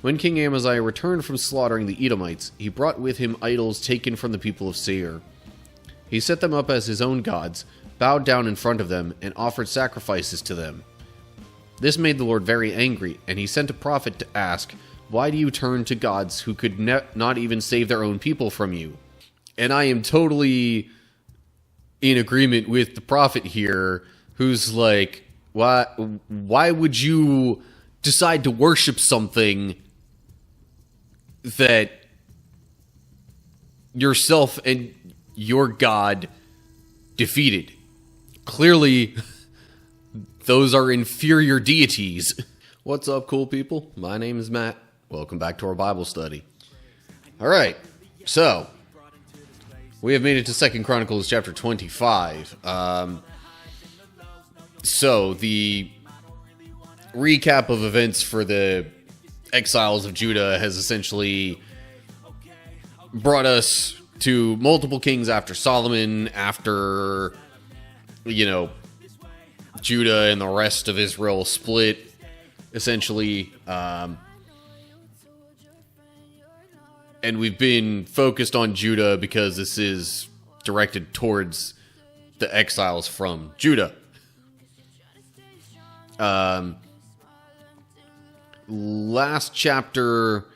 When King Amaziah returned from slaughtering the Edomites, he brought with him idols taken from the people of Seir. He set them up as his own gods, bowed down in front of them, and offered sacrifices to them. This made the Lord very angry, and he sent a prophet to ask, "Why do you turn to gods who could not even save their own people from you?" And I am totally in agreement with the prophet here, who's like, why would you decide to worship something that yourself and your God defeated? Clearly, those are inferior deities. What's up, cool people? My name is Matt. Welcome back to our Bible study. Alright, so we have made it to 2 Chronicles chapter 25. So, the recap of events for the exiles of Judah has essentially brought us to multiple kings after Solomon, after, Judah and the rest of Israel split, essentially. And we've been focused on Judah because this is directed towards the exiles from Judah. Last chapter,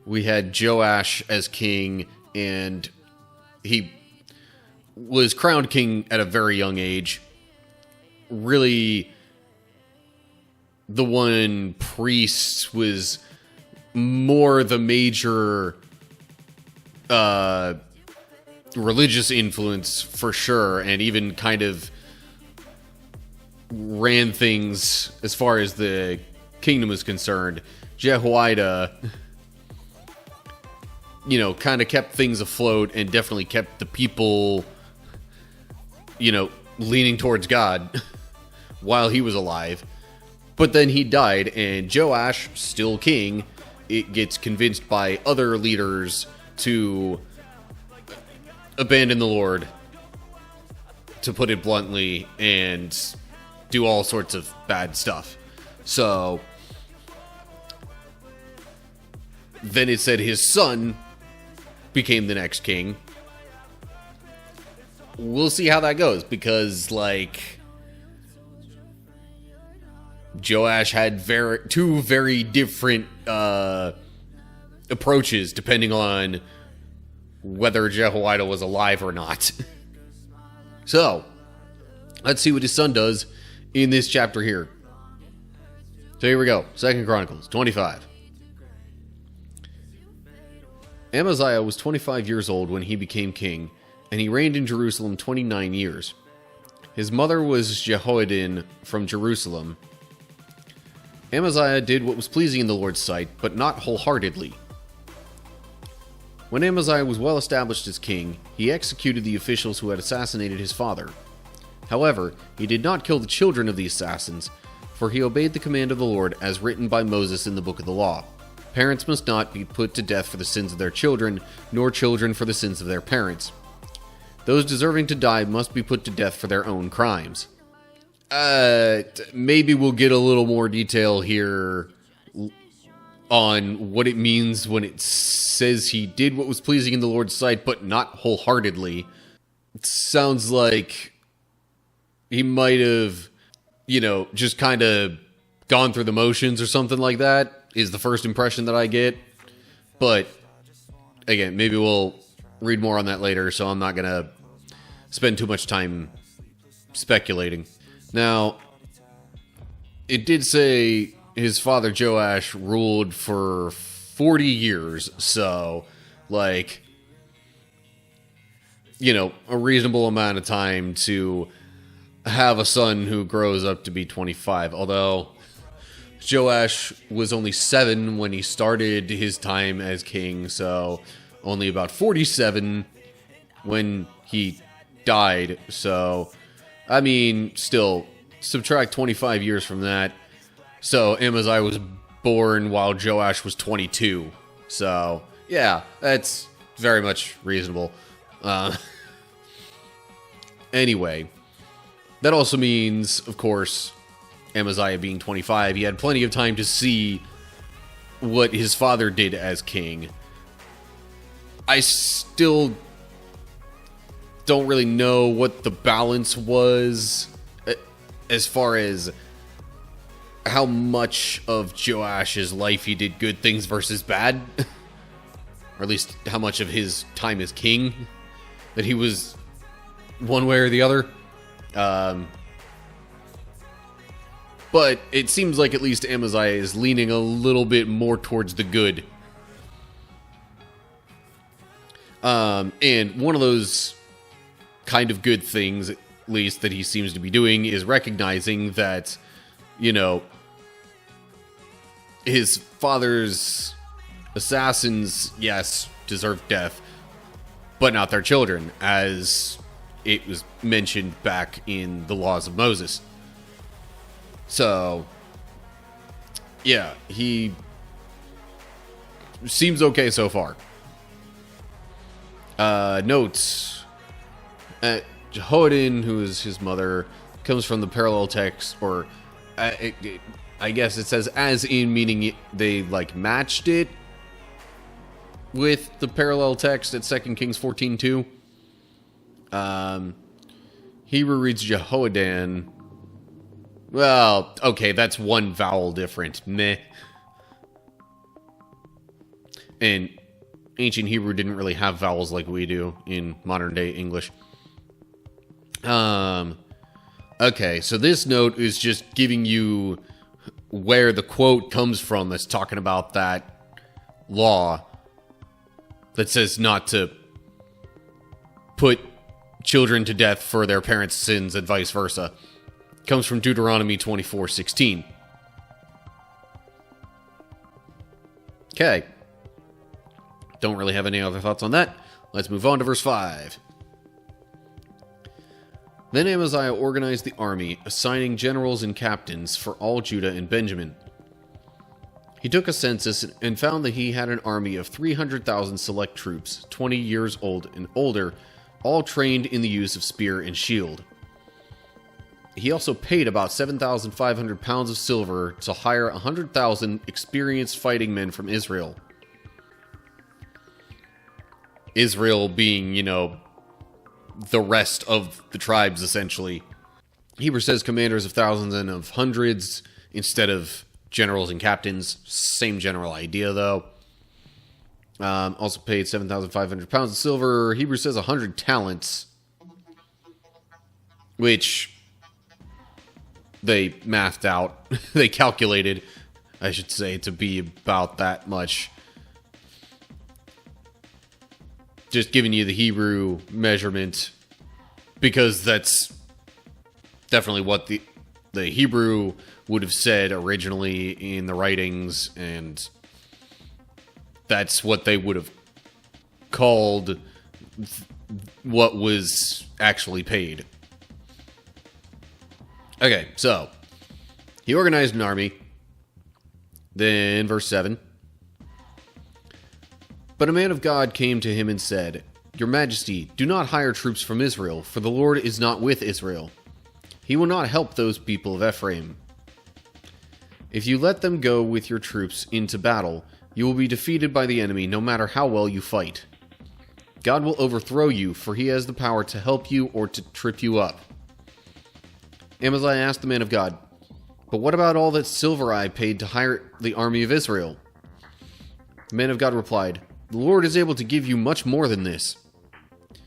we had Joash as king, and he was crowned king at a very young age. Really, the one priest was more the major religious influence for sure, and even kind of ran things as far as the kingdom is concerned. Jehoiada, kind of kept things afloat and definitely kept the people, leaning towards God while he was alive. But then he died, and Joash, still king, it gets convinced by other leaders to abandon the Lord, to put it bluntly, and do all sorts of bad stuff. So then it said his son became the next king. We'll see how that goes, because Joash had two very different approaches depending on whether Jehoiada was alive or not. So, let's see what his son does in this chapter here. So here we go. 2 Chronicles 25. Amaziah was 25 years old when he became king, and he reigned in Jerusalem 29 years. His mother was Jehoiadin from Jerusalem. Amaziah did what was pleasing in the Lord's sight, but not wholeheartedly. When Amaziah was well established as king, he executed the officials who had assassinated his father. However, he did not kill the children of the assassins, for he obeyed the command of the Lord as written by Moses in the book of the law. Parents must not be put to death for the sins of their children, nor children for the sins of their parents. Those deserving to die must be put to death for their own crimes. Maybe we'll get a little more detail here on what it means when it says he did what was pleasing in the Lord's sight, but not wholeheartedly. It sounds like he might have, just kind of gone through the motions or something like that, is the first impression that I get. But, again, maybe we'll read more on that later, so I'm not going to spend too much time speculating. Now, it did say his father Joash ruled for 40 years, so, a reasonable amount of time to have a son who grows up to be 25. Although Joash was only 7 when he started his time as king, so only about 47 when he died. So, still, subtract 25 years from that. So Amaziah was born while Joash was 22. So, yeah, that's very much reasonable. Anyway, that also means, of course, Amaziah being 25, he had plenty of time to see what his father did as king. I still don't really know what the balance was as far as how much of Joash's life he did good things versus bad. Or at least how much of his time as king that he was one way or the other. But it seems like at least Amaziah is leaning a little bit more towards the good. And one of those kind of good things, at least, that he seems to be doing is recognizing that, you know, his father's assassins, yes, deserve death, but not their children, as it was mentioned back in the laws of Moses. So, yeah, he seems okay so far. Notes. Jehoiadin, who is his mother, comes from the parallel text, or I guess it says as in, meaning they like matched it with the parallel text at 2 Kings 14:2. Hebrew reads Jehoiadan. Well, okay, that's one vowel different. Meh. And ancient Hebrew didn't really have vowels like we do in modern day English. Okay, so this note is just giving you where the quote comes from that's talking about that law that says not to put children to death for their parents' sins and vice versa. Comes from Deuteronomy 24:16. Okay. Don't really have any other thoughts on that. Let's move on to verse 5. Then Amaziah organized the army, assigning generals and captains for all Judah and Benjamin. He took a census and found that he had an army of 300,000 select troops, 20 years old and older, all trained in the use of spear and shield. He also paid about 7,500 pounds of silver to hire 100,000 experienced fighting men from Israel. Israel being, you know, the rest of the tribes, essentially. Hebrew says commanders of thousands and of hundreds instead of generals and captains. Same general idea, though. Also paid 7,500 pounds of silver. Hebrew says 100 talents, which they mathed out. They calculated, I should say, to be about that much. Just giving you the Hebrew measurement, because that's definitely what the Hebrew would have said originally in the writings, and that's what they would have called what was actually paid. Okay, so he organized an army. Then verse 7. But a man of God came to him and said, Your Majesty, do not hire troops from Israel, for the Lord is not with Israel. He will not help those people of Ephraim. If you let them go with your troops into battle, you will be defeated by the enemy no matter how well you fight. God will overthrow you, for he has the power to help you or to trip you up. Amaziah asked the man of God, But what about all that silver I paid to hire the army of Israel? The man of God replied, The Lord is able to give you much more than this.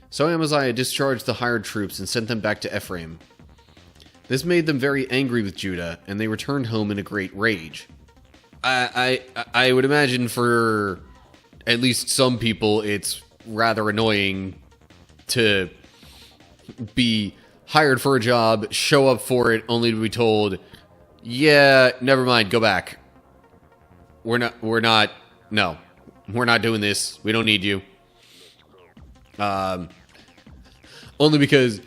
So Amaziah discharged the hired troops and sent them back to Ephraim. This made them very angry with Judah, and they returned home in a great rage. I would imagine for at least some people, it's rather annoying to be hired for a job, show up for it, only to be told, yeah, never mind, go back. We're not doing this. We don't need you. Only because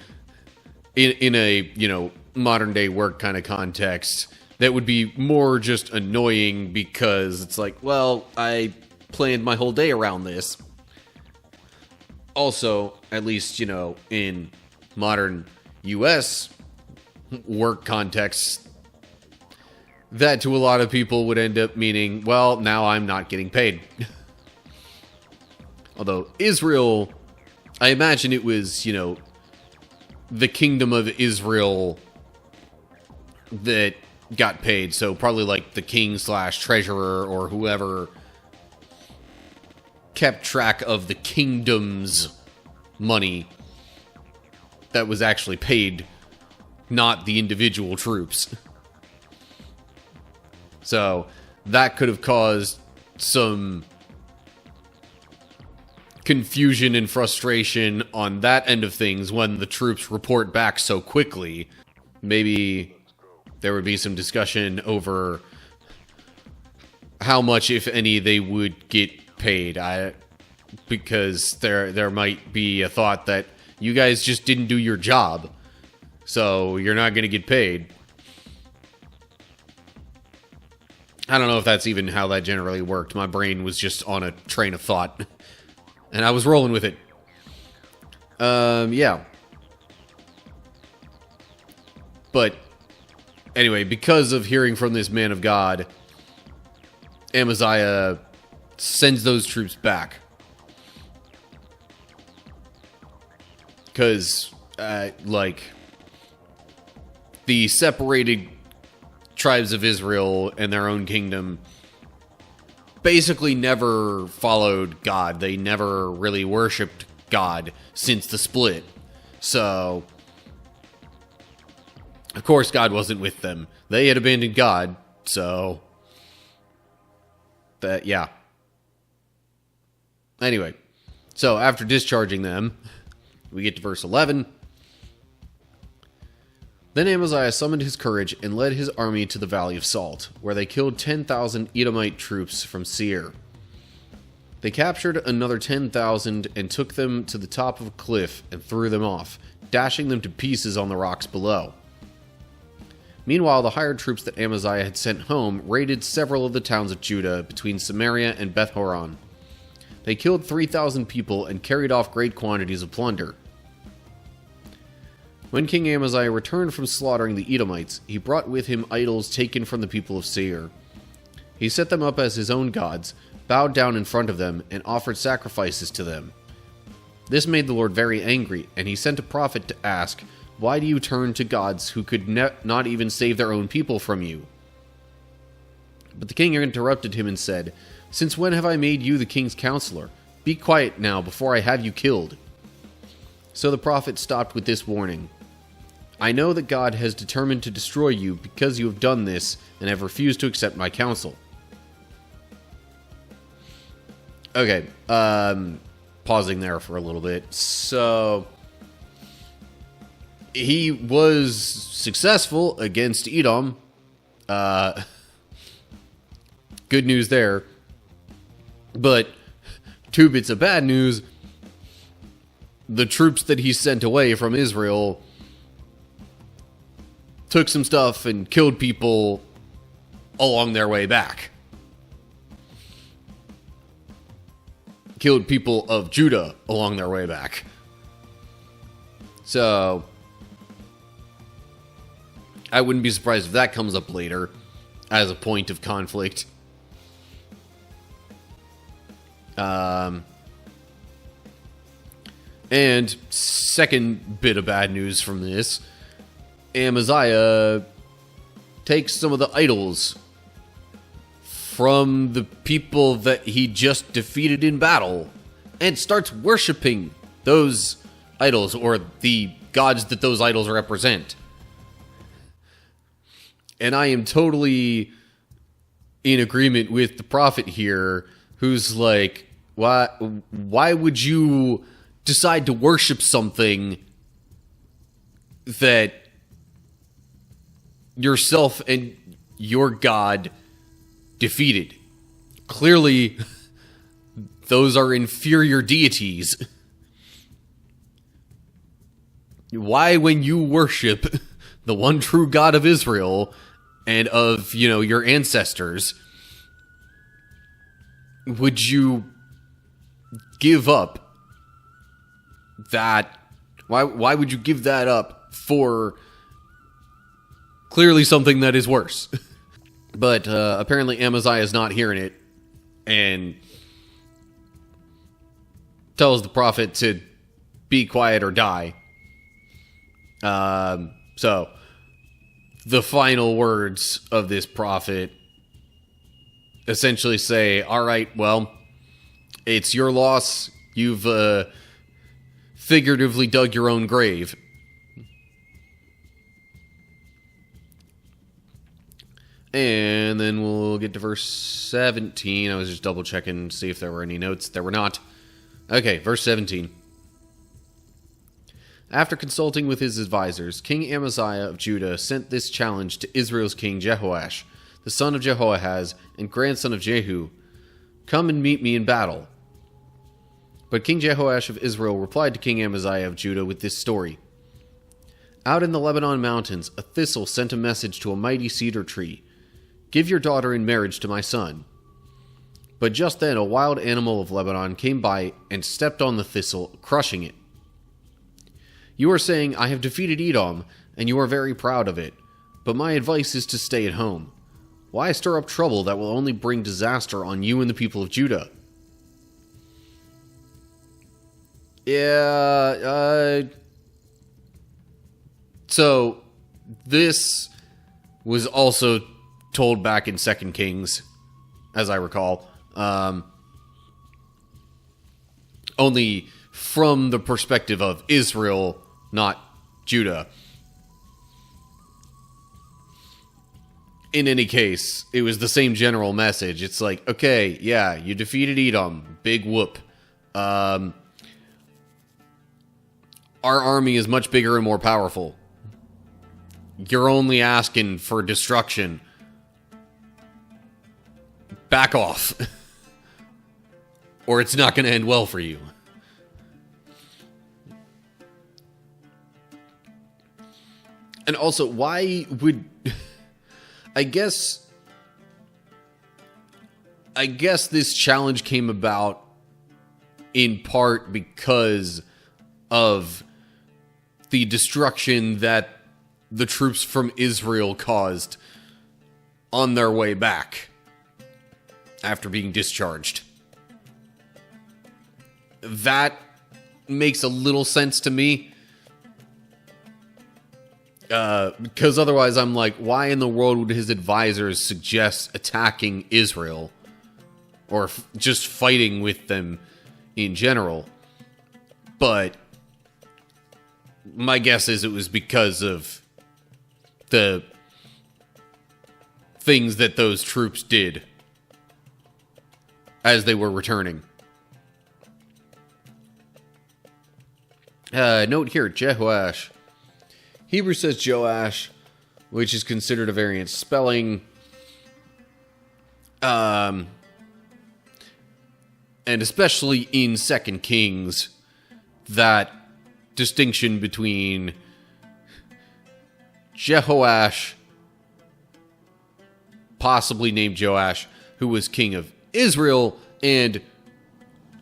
in a, you know, modern day work kind of context, that would be more just annoying because it's like, well, I planned my whole day around this. Also, at least, you know, in modern US work contexts, that to a lot of people would end up meaning, well, now I'm not getting paid. Although Israel, I imagine it was, the kingdom of Israel that got paid. So probably like the king / treasurer or whoever kept track of the kingdom's money that was actually paid, not the individual troops. So that could have caused some confusion and frustration on that end of things when the troops report back so quickly. Maybe there would be some discussion over how much, if any, they would get paid. Because there might be a thought that you guys just didn't do your job, so you're not going to get paid. I don't know if that's even how that generally worked. My brain was just on a train of thought, and I was rolling with it. Yeah. But anyway, because of hearing from this man of God, Amaziah sends those troops back. Because, the separated tribes of Israel and their own kingdom basically never followed God. They never really worshipped God since the split. So, of course, God wasn't with them. They had abandoned God, so yeah. Anyway, so after discharging them, we get to verse 11. Then Amaziah summoned his courage and led his army to the Valley of Salt, where they killed 10,000 Edomite troops from Seir. They captured another 10,000 and took them to the top of a cliff and threw them off, dashing them to pieces on the rocks below. Meanwhile, the hired troops that Amaziah had sent home raided several of the towns of Judah between Samaria and Beth-horon. They killed 3,000 people and carried off great quantities of plunder. When King Amaziah returned from slaughtering the Edomites, he brought with him idols taken from the people of Seir. He set them up as his own gods, bowed down in front of them, and offered sacrifices to them. This made the Lord very angry, and he sent a prophet to ask, "Why do you turn to gods who could not even save their own people from you?" But the king interrupted him and said, "Since when have I made you the king's counselor? Be quiet now before I have you killed." So the prophet stopped with this warning: "I know that God has determined to destroy you because you have done this and have refused to accept my counsel." Okay, pausing there for a little bit. So, he was successful against Edom. Good news there. But, two bits of bad news. The troops that he sent away from Israel took some stuff and killed people along their way back. Killed people of Judah along their way back. So, I wouldn't be surprised if that comes up later as a point of conflict. And second bit of bad news from this, Amaziah takes some of the idols from the people that he just defeated in battle and starts worshiping those idols, or the gods that those idols represent. And I am totally in agreement with the prophet here, who's like, why would you decide to worship something that yourself and your God defeated? Clearly, those are inferior deities. Why, when you worship the one true God of Israel and of, your ancestors, would you give up that? Why would you give that up for clearly something that is worse? But apparently Amaziah is not hearing it and tells the prophet to be quiet or die. So the final words of this prophet essentially say, all right, well, it's your loss. You've figuratively dug your own grave. And then we'll get to verse 17. I was just double checking to see if there were any notes. There were not. Okay, verse 17. After consulting with his advisors, King Amaziah of Judah sent this challenge to Israel's king Jehoash, the son of Jehoahaz and grandson of Jehu. Come and meet me in battle. But King Jehoash of Israel replied to King Amaziah of Judah with this story. Out in the Lebanon mountains, a thistle sent a message to a mighty cedar tree. Give your daughter in marriage to my son. But just then a wild animal of Lebanon came by and stepped on the thistle, crushing it. You are saying, I have defeated Edom, and you are very proud of it. But my advice is to stay at home. Why stir up trouble that will only bring disaster on you and the people of Judah? So, this was also told back in 2 Kings, as I recall. Only from the perspective of Israel, not Judah. In any case, it was the same general message. It's like, okay, yeah, you defeated Edom. Big whoop. Our army is much bigger and more powerful. You're only asking for destruction. Back off. Or it's not going to end well for you. And also, why would... I guess this challenge came about in part because of the destruction that the troops from Israel caused on their way back after being discharged. That makes a little sense to me. Because otherwise I'm like, why in the world would his advisors suggest attacking Israel? Or just fighting with them in general? But my guess is it was because of the things that those troops did as they were returning. Note here, Jehoash. Hebrew says Joash, which is considered a variant spelling. And especially in 2 Kings, that distinction between Jehoash, possibly named Joash, who was king of Israel, and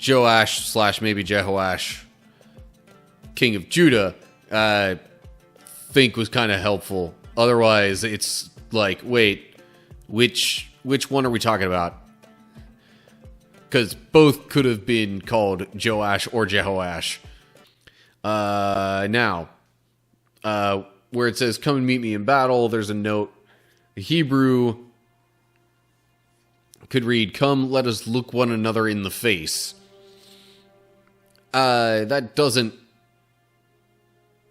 Joash / maybe Jehoash, king of Judah, think was kind of helpful. Otherwise, it's like, wait, which one are we talking about? Because both could have been called Joash or Jehoash. Now, where it says, come and meet me in battle, there's a note. The Hebrew could read, come, let us look one another in the face. That doesn't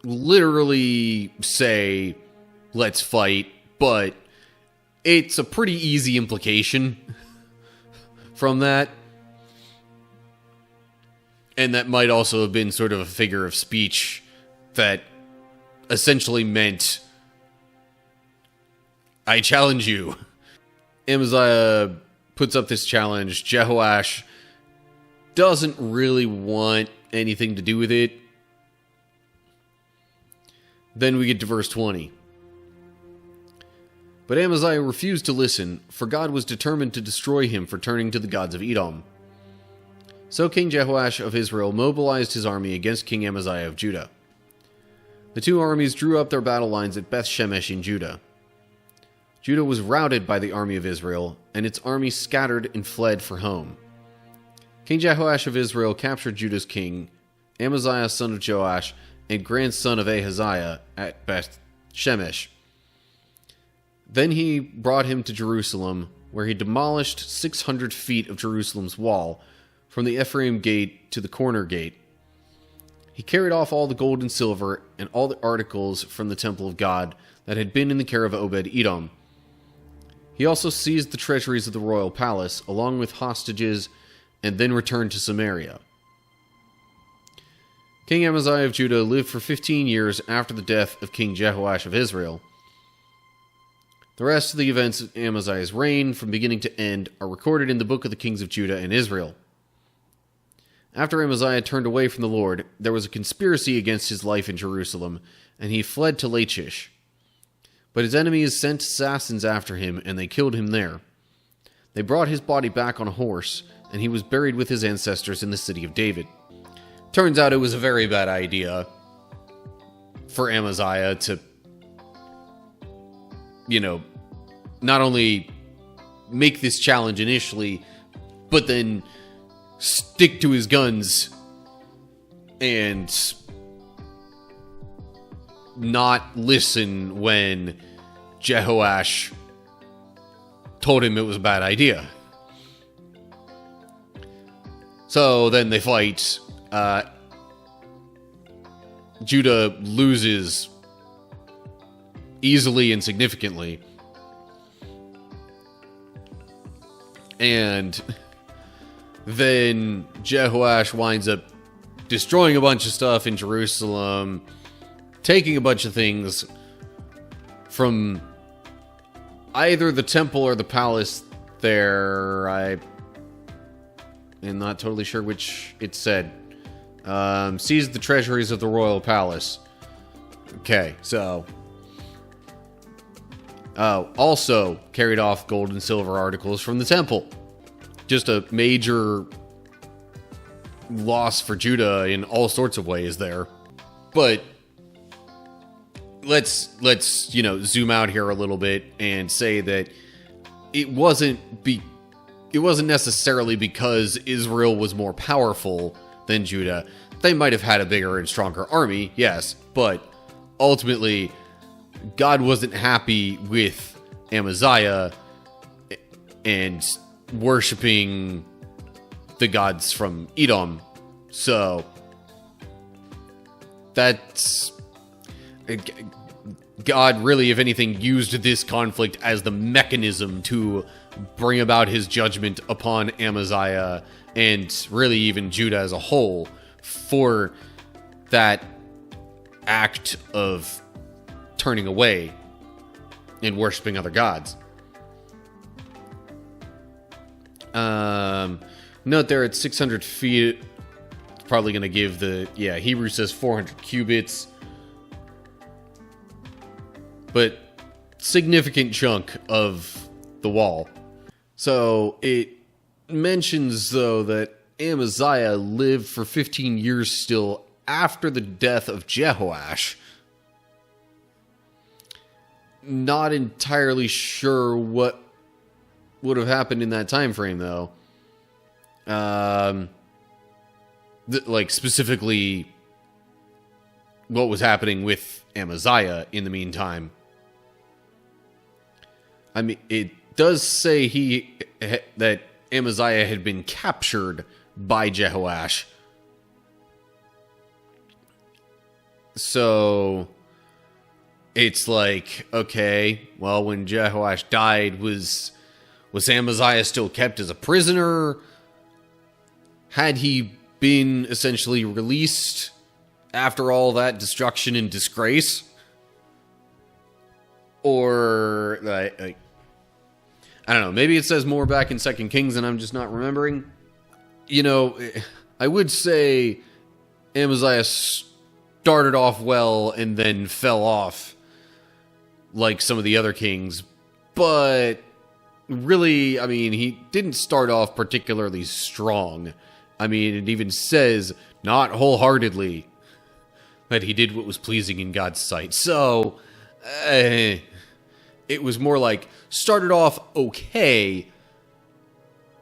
literally say, let's fight, but it's a pretty easy implication from that. And that might also have been sort of a figure of speech that essentially meant, I challenge you. Amaziah puts up this challenge. Jehoash doesn't really want anything to do with it. Then we get to verse 20. But Amaziah refused to listen, for God was determined to destroy him for turning to the gods of Edom. So King Jehoash of Israel mobilized his army against King Amaziah of Judah. The two armies drew up their battle lines at Beth Shemesh in Judah. Judah was routed by the army of Israel, and its army scattered and fled for home. King Jehoash of Israel captured Judah's king, Amaziah son of Joash, and grandson of Ahaziah, at Beth Shemesh. Then he brought him to Jerusalem, where he demolished 600 feet of Jerusalem's wall, from the Ephraim gate to the corner gate. He carried off all the gold and silver and all the articles from the temple of God that had been in the care of Obed-Edom. He also seized the treasuries of the royal palace, along with hostages, and then returned to Samaria. King Amaziah of Judah lived for 15 years after the death of King Jehoash of Israel. The rest of the events of Amaziah's reign, from beginning to end, are recorded in the book of the kings of Judah and Israel. After Amaziah turned away from the Lord, there was a conspiracy against his life in Jerusalem, and he fled to Lachish. But his enemies sent assassins after him, and they killed him there. They brought his body back on a horse, and he was buried with his ancestors in the city of David. Turns out it was a very bad idea for Amaziah to, not only make this challenge initially, but then stick to his guns and not listen when Jehoash told him it was a bad idea. So then they fight. Judah loses easily and significantly. And then Jehoash winds up destroying a bunch of stuff in Jerusalem, taking a bunch of things from either the temple or the palace there. I am not totally sure which it said. Seized the treasuries of the royal palace. Okay, so... also carried off gold and silver articles from the temple. Just a major loss for Judah in all sorts of ways there. But let's zoom out here a little bit and say that it wasn't necessarily because Israel was more powerful than Judah. They might have had a bigger and stronger army, yes, but ultimately God wasn't happy with Amaziah and worshiping the gods from Edom. So that's... God really, if anything, used this conflict as the mechanism to bring about his judgment upon Amaziah and really even Judah as a whole for that act of turning away and worshiping other gods. Note there at 600 feet, it's probably going to give the... Yeah, Hebrew says 400 cubits. But significant chunk of the wall. So it mentions, though, that Amaziah lived for 15 years still after the death of Jehoash. Not entirely sure what would have happened in that time frame, though. Specifically, what was happening with Amaziah in the meantime. I mean, it does say that Amaziah had been captured by Jehoash. So it's like, okay, well, when Jehoash died, was Amaziah still kept as a prisoner? Had he been essentially released after all that destruction and disgrace? Or, I don't know, maybe it says more back in 2 Kings and I'm just not remembering. I would say Amaziah started off well and then fell off like some of the other kings. But really, I mean, he didn't start off particularly strong. I mean, it even says, not wholeheartedly, that he did what was pleasing in God's sight. So, it was more like started off okay,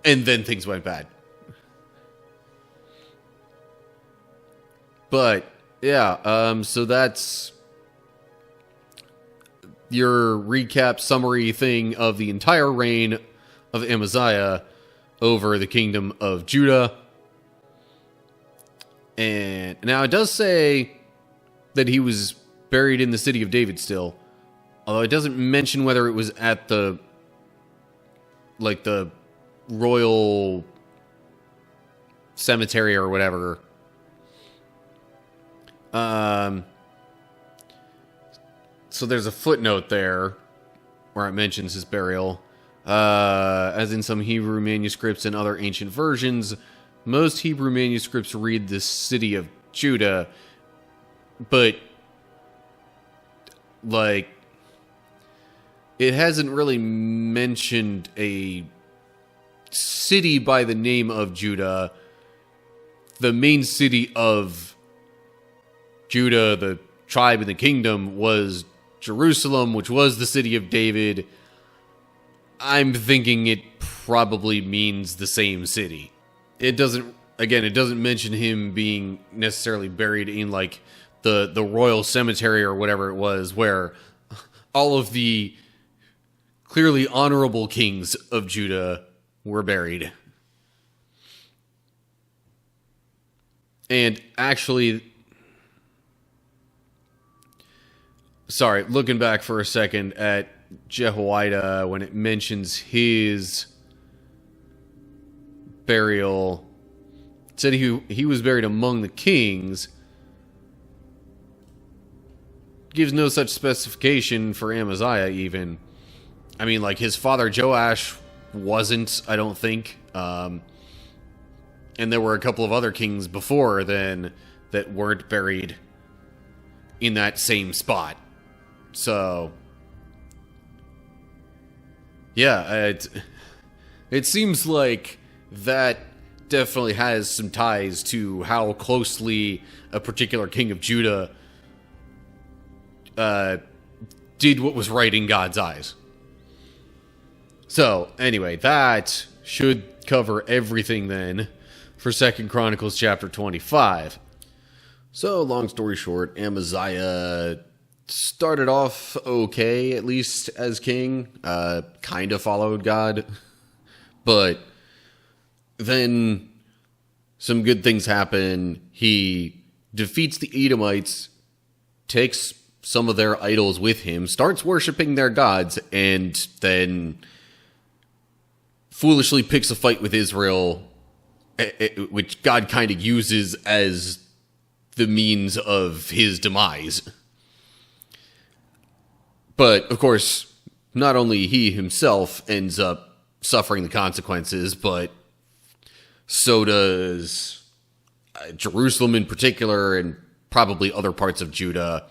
and then things went bad. But yeah, so that's your recap summary thing of the entire reign of Amaziah over the kingdom of Judah. And now it does say that he was buried in the city of David still, although it doesn't mention whether it was at the royal cemetery or whatever. So there's a footnote there where it mentions his burial. As in some Hebrew manuscripts and other ancient versions, most Hebrew manuscripts read the city of Judah, but like it hasn't really mentioned a city by the name of Judah. The main city of Judah, the tribe and the kingdom, was Jerusalem, which was the city of David. I'm thinking it probably means the same city. It doesn't mention him being necessarily buried in like the royal cemetery or whatever it was, where all of the clearly honorable kings of Judah were buried. And actually, sorry, looking back for a second at Jehoiada, when it mentions his burial, it said he was buried among the kings. Gives no such specification for Amaziah even. I mean, like, his father Joash wasn't, I don't think. And there were a couple of other kings before then that weren't buried in that same spot. So, yeah, it seems like that definitely has some ties to how closely a particular king of Judah did what was right in God's eyes. So, anyway, that should cover everything then for 2 Chronicles chapter 25. So, long story short, Amaziah started off okay, at least as king. Kind of followed God. But then some good things happen. He defeats the Edomites, takes some of their idols with him, starts worshiping their gods, and then foolishly picks a fight with Israel, which God kind of uses as the means of his demise. But, of course, not only he himself ends up suffering the consequences, but so does Jerusalem in particular, and probably other parts of Judah.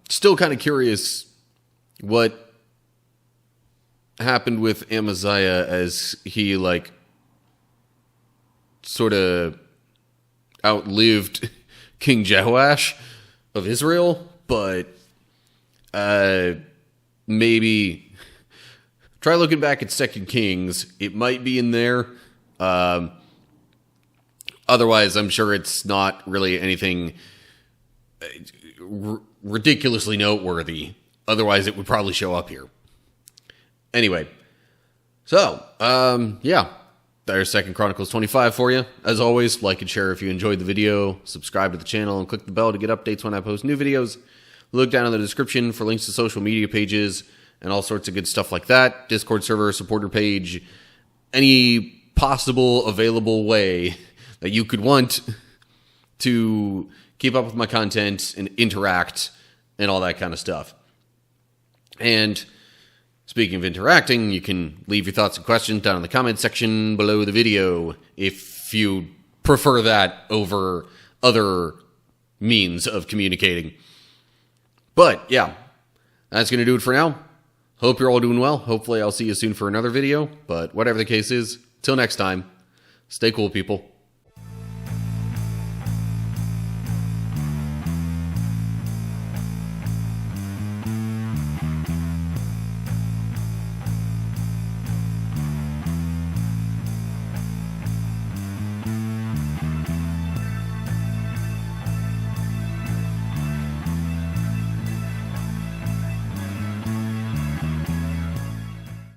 Still kind of curious what happened with Amaziah as he, like, sort of outlived King Jehoash of Israel, but maybe try looking back at 2 Kings. It might be in there. Otherwise, I'm sure it's not really anything ridiculously noteworthy. Otherwise, it would probably show up here. Anyway, so, yeah, there's 2 Chronicles 25 for you. As always, like and share if you enjoyed the video, subscribe to the channel, and click the bell to get updates when I post new videos. Look down in the description for links to social media pages and all sorts of good stuff like that. Discord server, supporter page, any possible available way that you could want to keep up with my content and interact and all that kind of stuff. And speaking of interacting, you can leave your thoughts and questions down in the comment section below the video if you prefer that over other means of communicating. But, yeah, that's going to do it for now. Hope you're all doing well. Hopefully I'll see you soon for another video. But whatever the case is, till next time, stay cool, people.